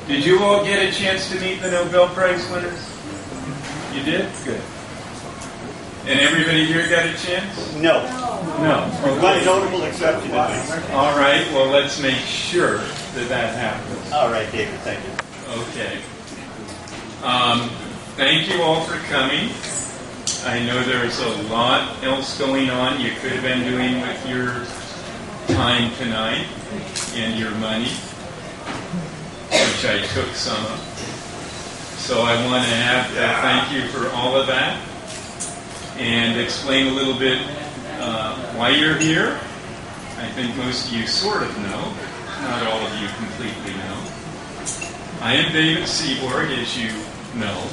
Did you all get a chance to meet the Nobel Prize winners? You did? Good. And everybody here got a chance? No. No. Okay. One notable exception at least. All right, well, let's make sure that that happens. All right, David, thank you. Okay. Thank you all for coming. I know there's a lot else going on you could have been doing with your time tonight and your money, which I took some of. So I want to thank you for all of that and explain a little bit why you're here. I think most of you sort of know, but not all of you completely know. I am David Seaborg, as you know.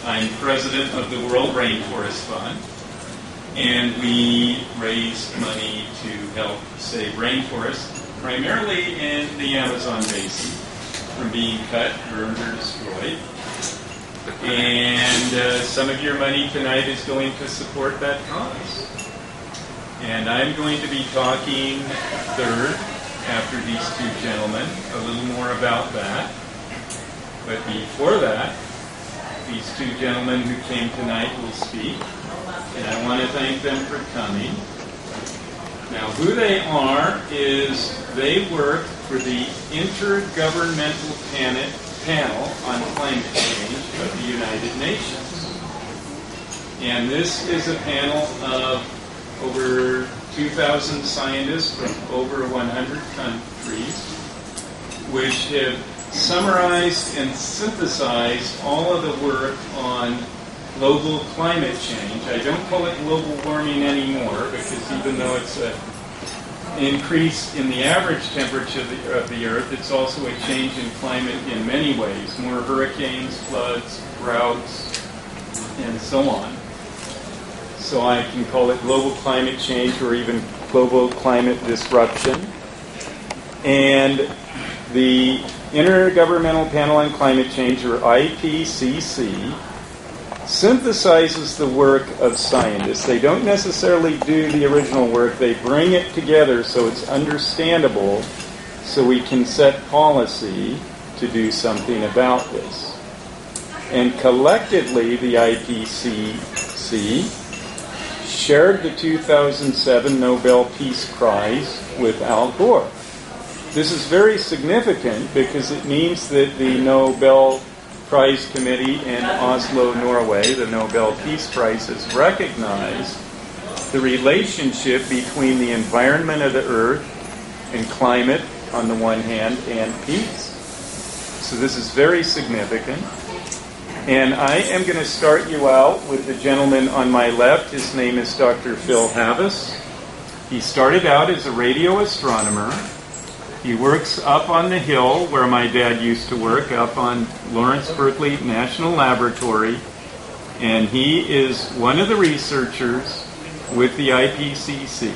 I'm president of the World Rainforest Fund, and we raise money to help save rainforests, primarily in the Amazon basin, from being cut, burned, or destroyed. And some of your money tonight is going to support that cause. And I'm going to be talking third, after these two gentlemen, a little more about that. But before that, these two gentlemen who came tonight will speak, and I want to thank them for coming. Now, who they are is they work for the Intergovernmental Panel on Climate Change of the United Nations. And this is a panel of over 2,000 scientists from over 100 countries, which have summarized and synthesized all of the work on global climate change. I don't call it global warming anymore, because even though it's an increase in the average temperature of the Earth, it's also a change in climate in many ways. More hurricanes, floods, droughts, and so on. So I can call it global climate change or even global climate disruption. And the Intergovernmental Panel on Climate Change, or IPCC, synthesizes the work of scientists. They don't necessarily do the original work. They bring it together so it's understandable, so we can set policy to do something about this. And collectively, the IPCC shared the 2007 Nobel Peace Prize with Al Gore. This is very significant because it means that the Nobel Prize Committee in Oslo, Norway, the Nobel Peace Prize, has recognized the relationship between the environment of the Earth and climate on the one hand and peace. So this is very significant. And I am going to start you out with the gentleman on my left. His name is Dr. Phil Havis. He started out as a radio astronomer. He works up on the hill where my dad used to work, up on Lawrence Berkeley National Laboratory. And he is one of the researchers with the IPCC.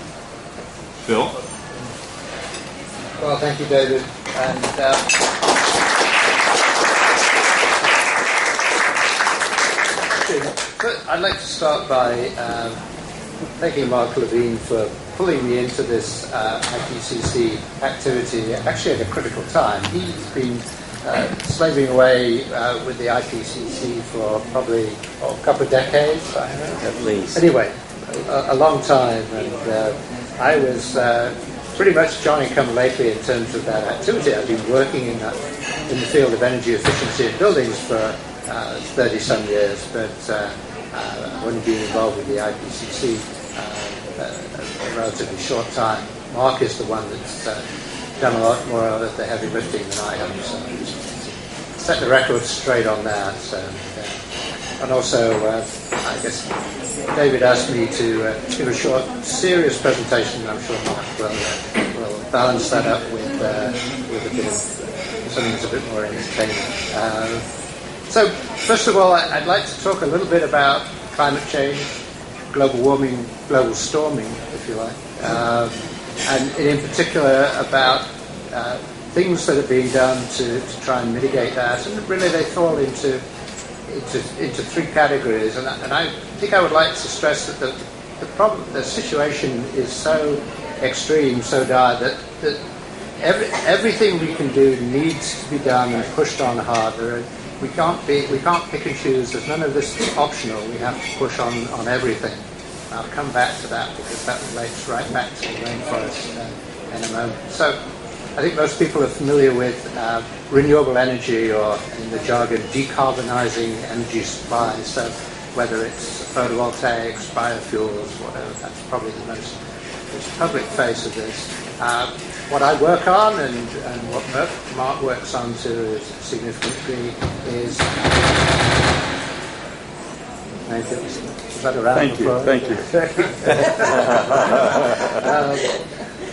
Phil? Well, thank you, David. And I'd like to start by thanking Mark Levine for pulling me into this IPCC activity, actually at a critical time. He's been slaving away with the IPCC for probably a couple of decades, I don't know. At least. Anyway, a long time, and I was pretty much Johnny come lately in terms of that activity. I've been working in the field of energy efficiency in buildings for 30-some years, but I've only been involved with the IPCC a relatively short time. Mark is the one that's done a lot more of the heavy lifting than I have, so set the record straight on that. And also, I guess David asked me to give a short, serious presentation. I'm sure Mark will balance that up with a bit of something that's a bit more entertaining. So, first of all, I'd like to talk a little bit about climate change, global warming, global storming, if you like, and in particular about things that are being done to try and mitigate that. And really, they fall into three categories. And I think I would like to stress that the situation is so extreme, so dire that everything we can do needs to be done and pushed on hard. We can't pick and choose. There's none of this optional. We have to push on everything. I'll come back to that because that relates right back to the rainforest in a moment. So I think most people are familiar with renewable energy, or in the jargon, decarbonizing energy supply. So whether it's photovoltaics, biofuels, whatever, that's probably the most public face of this. What I work on and what Mark works on too significantly is... Thank you. Is that a round of applause? Thank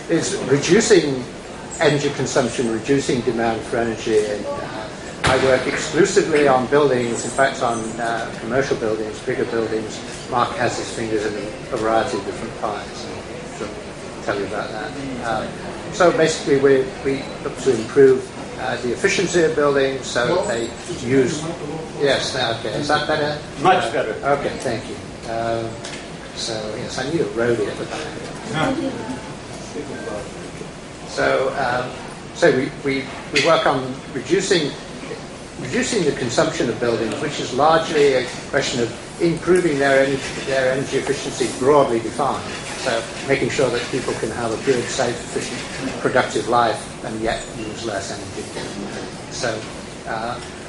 you. Is reducing energy consumption, reducing demand for energy. And, I work exclusively on buildings, in fact on commercial buildings, bigger buildings. Mark has his fingers in a variety of different pies. I'll tell you about that. So basically we look to improve the efficiency of buildings so that they use... Yes, okay. Is that better? Much better. Okay, thank you. So yes, I need a roadie at the back. So we work on reducing the consumption of buildings, which is largely a question of improving their energy efficiency broadly defined. So making sure that people can have a good, safe, efficient, productive life and yet use less energy. So,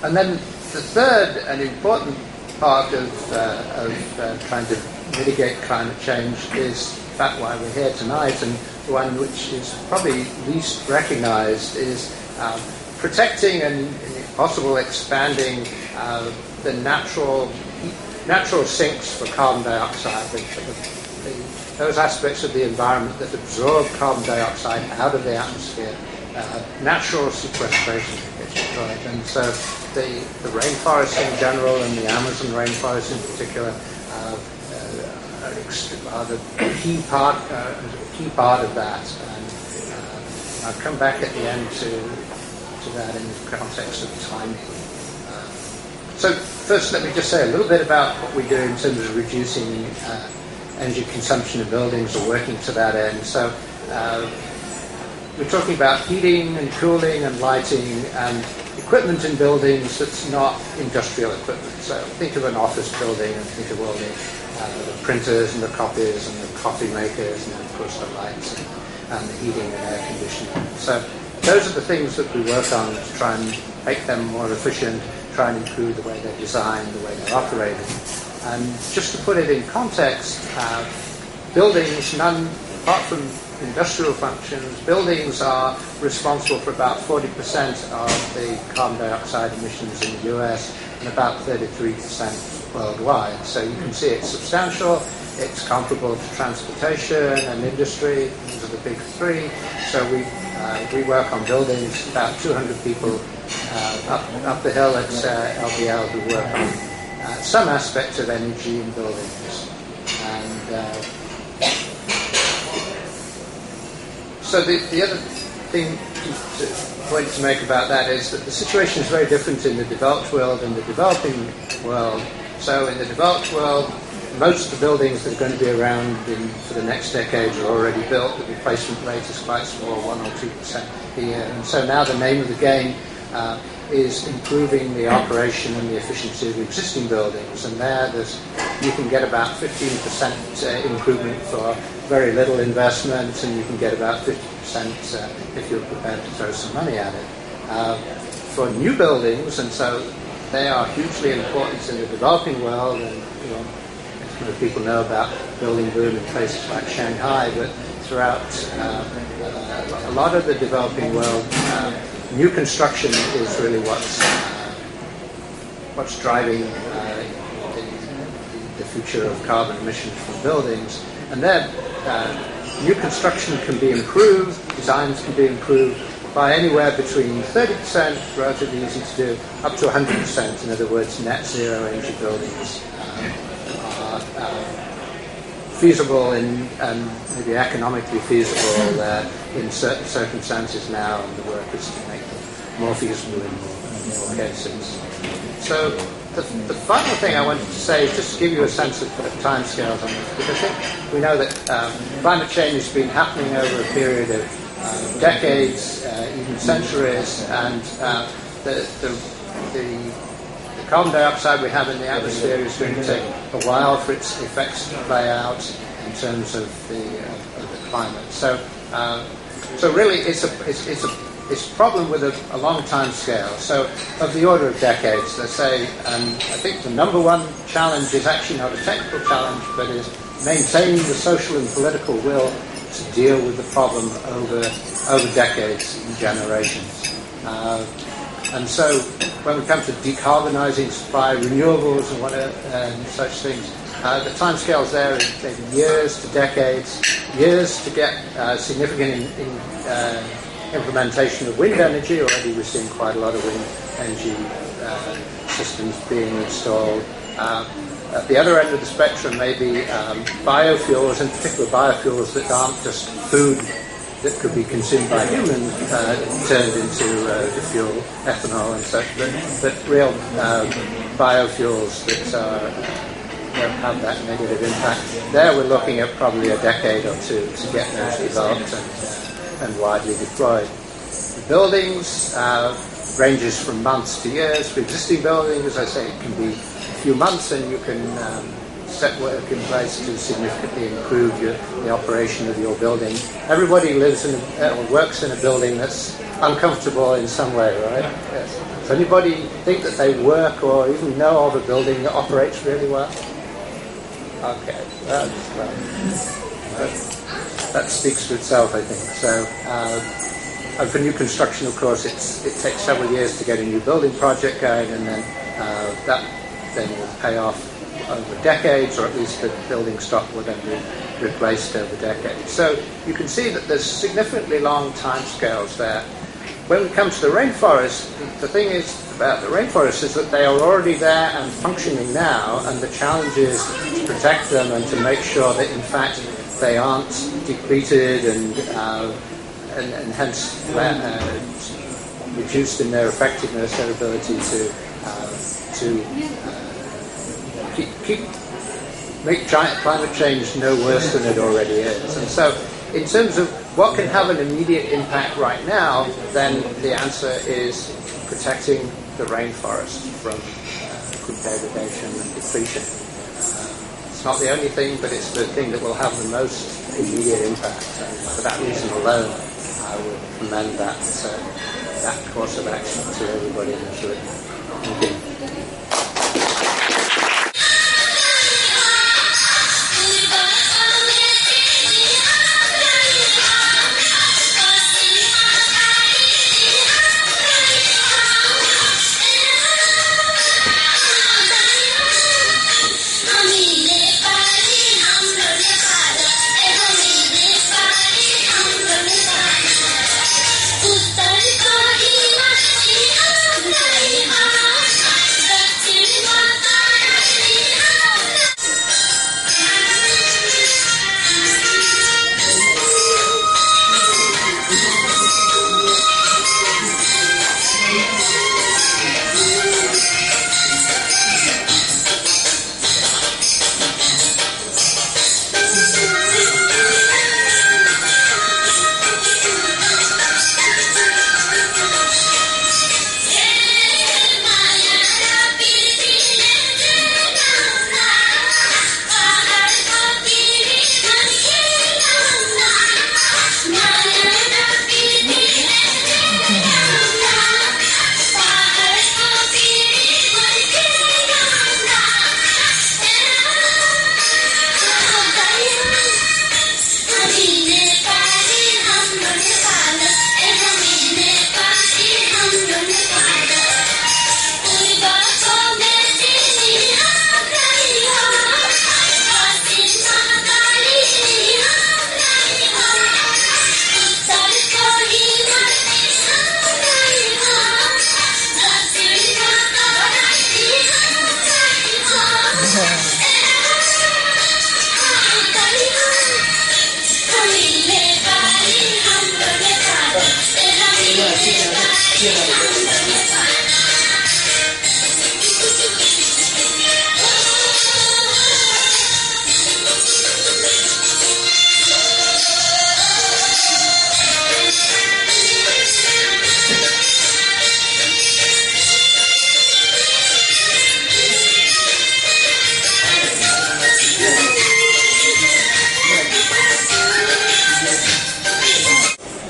and then the third and important part of trying to mitigate climate change is, in fact, why we're here tonight, and the one which is probably least recognized is protecting and, if possible, expanding the natural sinks for carbon dioxide, those aspects of the environment that absorb carbon dioxide out of the atmosphere, natural sequestration gets destroyed. And so the rainforest in general and the Amazon rainforest in particular are the key part of that. And I'll come back at the end to that in the context of timing. So first, let me just say a little bit about what we do in terms of reducing energy consumption of buildings, or working to that end. So we're talking about heating and cooling and lighting and equipment in buildings that's not industrial equipment. So think of an office building and think of all the printers and the copiers and the coffee makers and of course the lights and the heating and air conditioning. So those are the things that we work on to try and make them more efficient, try and improve the way they're designed, the way they're operated. And just to put it in context, buildings, none apart from industrial functions, buildings are responsible for about 40% of the carbon dioxide emissions in the US and about 33% worldwide. So you can see it's substantial. It's comparable to transportation and industry. These are the big three. So we work on buildings, about 200 people up the hill at LBL who work on some aspects of energy in buildings. And so the other point to make about that is that the situation is very different in the developed world and the developing world. So in the developed world, most of the buildings that are going to be around for the next decade are already built. The replacement rate is quite small, 1 or 2% a year. And so now the name of the game is improving the operation and the efficiency of existing buildings. And you can get about 15% improvement for very little investment, and you can get about 50% if you're prepared to throw some money at it. For new buildings, and so they are hugely important in the developing world, and people know about building boom in places like Shanghai, but throughout a lot of the developing world, new construction is really what's driving the future of carbon emissions from buildings. And then new construction can be improved, designs can be improved by anywhere between 30%, relatively easy to do, up to 100%. In other words, net zero energy buildings are feasible and maybe economically feasible in certain circumstances now, and the work is to make them more feasible in more cases. So the final thing I wanted to say is just to give you a sense of timescales on this, because I think we know that climate change has been happening over a period of decades. centuries, and the carbon dioxide we have in the atmosphere is going to take a while for its effects to play out in terms of the climate. So really, it's a problem with a long time scale. So of the order of decades, let's say. I think the number one challenge is actually not a technical challenge, but is maintaining the social and political will to deal with the problem over decades and generations. And so when we come to decarbonising supply, renewables and such things, the timescales there are maybe years to decades, years to get significant implementation of wind energy. Already we're seeing quite a lot of wind energy systems being installed. At the other end of the spectrum, maybe biofuels, in particular biofuels that aren't just food that could be consumed by humans, turned into the fuel, ethanol and such, but real biofuels that don't have that negative impact. There we're looking at probably a decade or two to get those developed and widely deployed. The buildings ranges from months to years. For existing buildings, as I say, it can be a few months, and you can set work in place to significantly improve the operation of your building. Everybody lives or works in a building that's uncomfortable in some way, right? Yes. Does anybody think that they work or even know of a building that operates really well? Okay, that speaks for itself, I think. So, and for new construction, of course, it takes several years to get a new building project going, and then that then will pay off over decades, or at least the building stock will then be replaced over decades. So you can see that there's significantly long time scales there. When it comes to the rainforest, the thing is about the rainforest is that they are already there and functioning now, and the challenge is to protect them and to make sure that in fact they aren't depleted and hence reduced in their effectiveness, their ability to make climate change no worse than it already is. And so in terms of what can have an immediate impact right now, then the answer is protecting the rainforest from degradation and depletion. It's not the only thing, but it's the thing that will have the most immediate impact. And for that reason alone, I would commend that course of action to everybody in the field. Thank you. Uttar ko hi masti, hum nahi haan,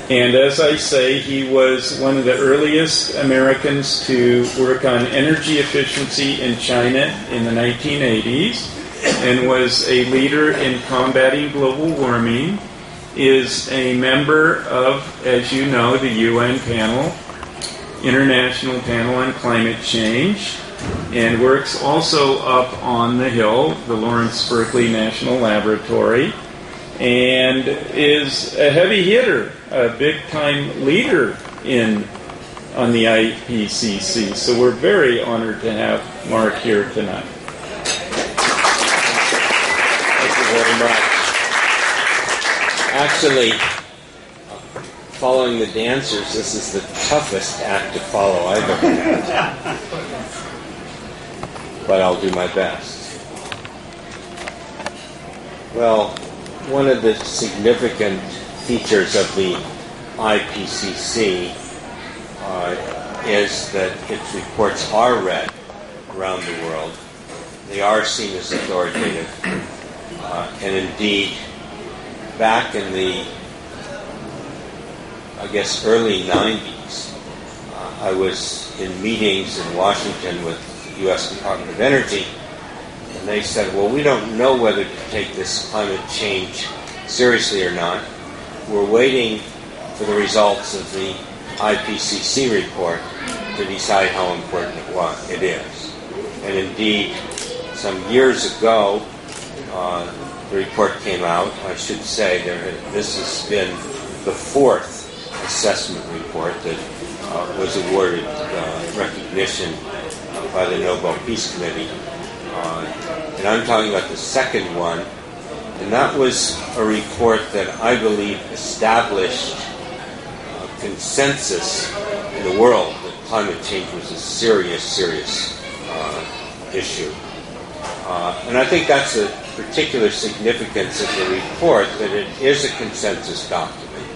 And as I say, he was one of the earliest Americans to work on energy efficiency in China in the 1980s and was a leader in combating global warming, is a member of, as you know, the UN panel, International Panel on Climate Change, and works also up on the Hill, the Lawrence Berkeley National Laboratory, and is a heavy hitter, a big-time leader on the IPCC. So we're very honored to have Mark here tonight. Thank you very much. Actually, following the dancers, this is the toughest act to follow I've ever had. But I'll do my best. Well, one of the significant features of the IPCC is that its reports are read around the world. They are seen as authoritative. And indeed, back in the, I guess, early 90s, I was in meetings in Washington with the U.S. Department of Energy, and they said, well, we don't know whether to take this climate change seriously or not. We're waiting for the results of the IPCC report to decide how important it is. And indeed, some years ago, the report came out. I should say this has been the fourth assessment report that was awarded recognition by the Nobel Peace Committee. And I'm talking about the second one. And that was a report that I believe established consensus in the world that climate change was a serious issue. And I think that's a particular significance of the report, that it is a consensus document,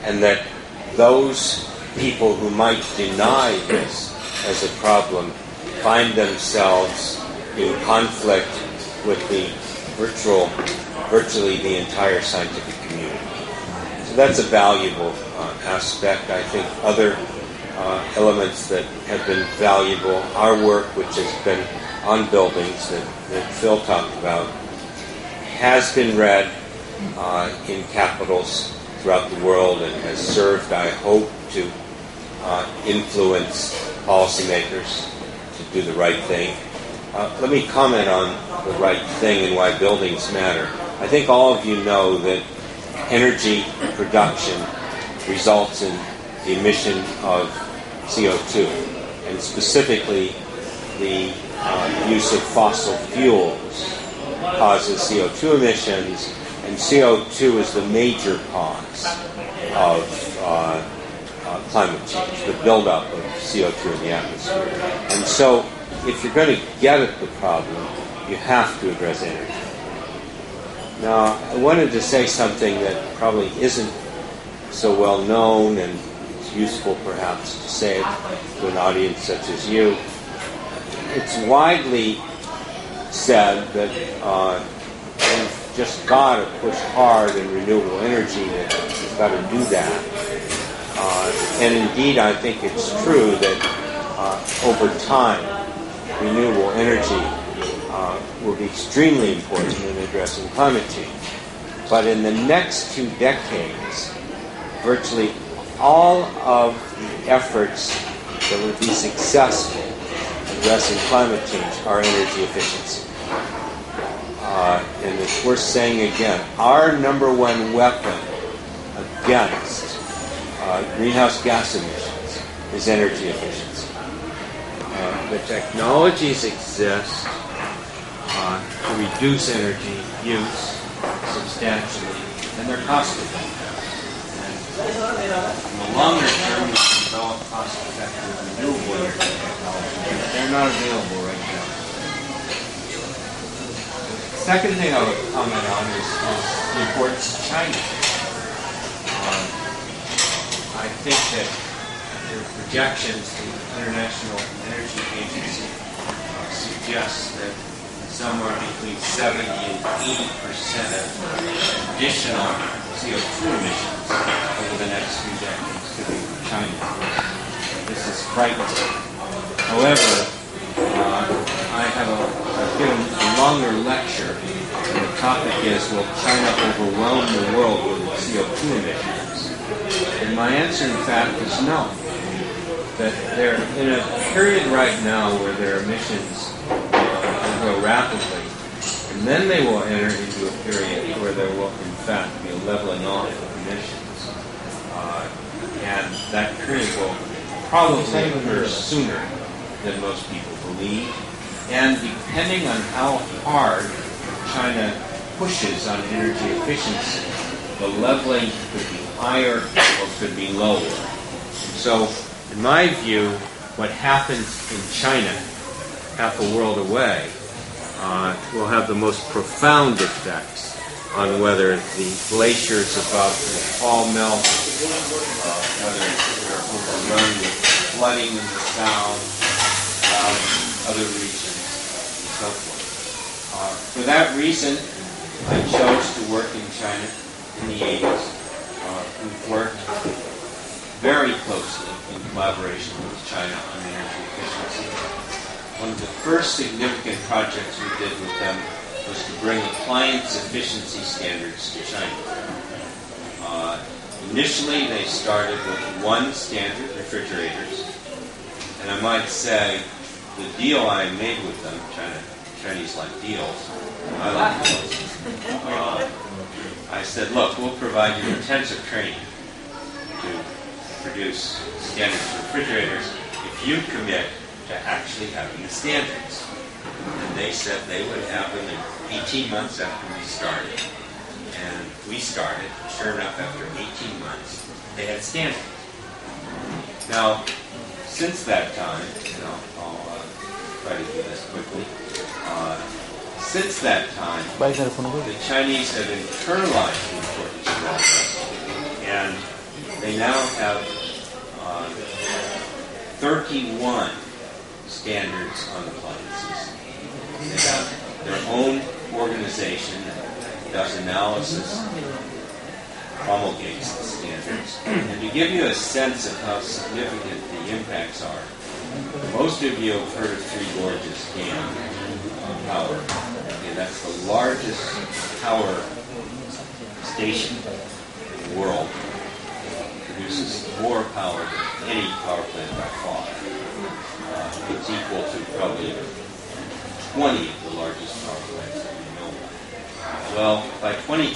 and that those people who might deny this as a problem find themselves in conflict with the virtually the entire scientific community. So that's a valuable aspect. I think other elements that have been valuable, our work, which has been on buildings that Phil talked about, has been read in capitals throughout the world and has served, I hope, to influence policymakers to do the right thing. Let me comment on the right thing and why buildings matter. I think all of you know that energy production results in the emission of CO2, and specifically the use of fossil fuels causes CO2 emissions, and CO2 is the major cause of climate change, the buildup of CO2 in the atmosphere. And so, if you're going to get at the problem, you have to address energy. Now, I wanted to say something that probably isn't so well known, and it's useful perhaps to say it to an audience such as you. It's widely said that we've just got to push hard in renewable energy, that we've got to do that. And indeed, I think it's true that over time, renewable energy will be extremely important in addressing climate change. But in the next 2 decades, virtually all of the efforts that would be successful in addressing climate change are energy efficiency. And it's worth saying again, our number one weapon against greenhouse gas emissions is energy efficiency. The technologies exist to reduce energy use substantially, and they're cost-effective. And in the longer term, we can develop cost-effective renewable energy technologies. They're not available right now. The second thing I would comment on is the importance of China. I think that there are projections from the International Energy Agency suggest that somewhere between 70 and 80% of additional CO2 emissions over the next few decades to be China. This is frightening. However, I've given a longer lecture, and the topic is, will China overwhelm the world with its CO2 emissions? And my answer, in fact, is no. That they're in a period right now where their emissions will grow rapidly, and then they will enter into a period where there will, in fact, be a leveling off of emissions. And that period will probably occur sooner than most people believe. And depending on how hard China pushes on energy efficiency, the leveling could be higher or could be lower. So, in my view, what happens in China, half a world away, will have the most profound effects on whether the glaciers above Nepal melt, whether they're overrun with flooding in the south, other regions, and so forth. For that reason, I chose to work in China in the 80s. We've worked very closely in collaboration with China on energy efficiency. One of the first significant projects we did with them was to bring appliance efficiency standards to China. Initially, they started with one standard, refrigerators. And I might say the deal I made with them, Chinese like deals, I like deals. I said, look, we'll provide you intensive training to produce standards for refrigerators if you commit to actually having the standards. And they said they would have them in 18 months after we started. And we started. Sure enough, after 18 months, they had standards. Now, since that time, I'll try to do this quickly. Since that time, the Chinese have internalized the importance of all this, and they now have 31 standards on appliances. They have their own organization that does analysis, promulgates the standards. And to give you a sense of how significant the impacts are, most of you have heard of Three Gorges Dam power. Okay, that's the largest power station in the world. It produces more power than any power plant by far. It's equal to probably 20 of the largest power plants that we know of. Well, by 20...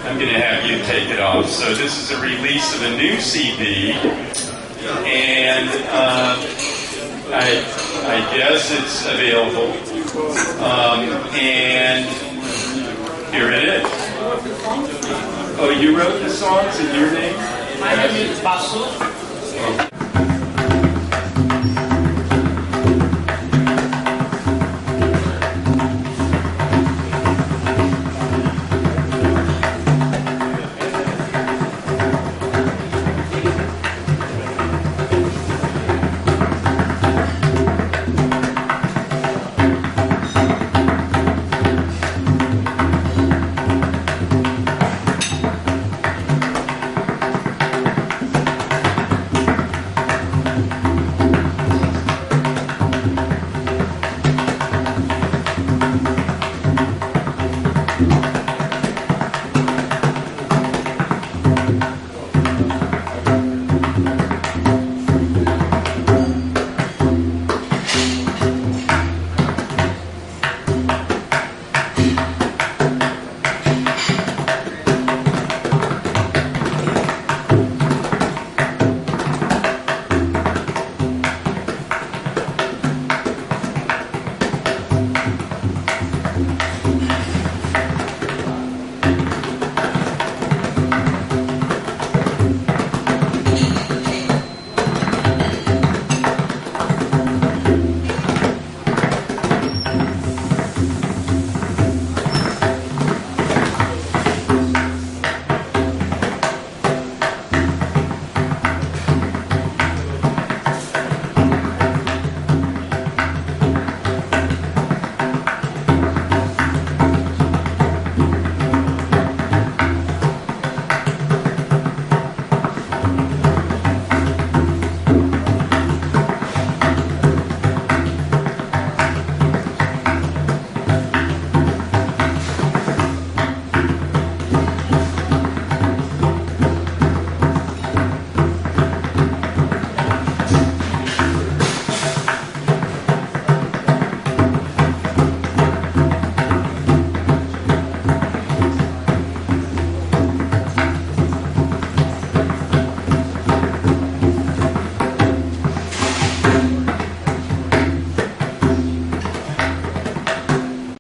I'm going to have you take it off. So this is a release of a new CD, and I guess it's available. And here it is. Oh, you wrote the songs in your name? My name is Basu.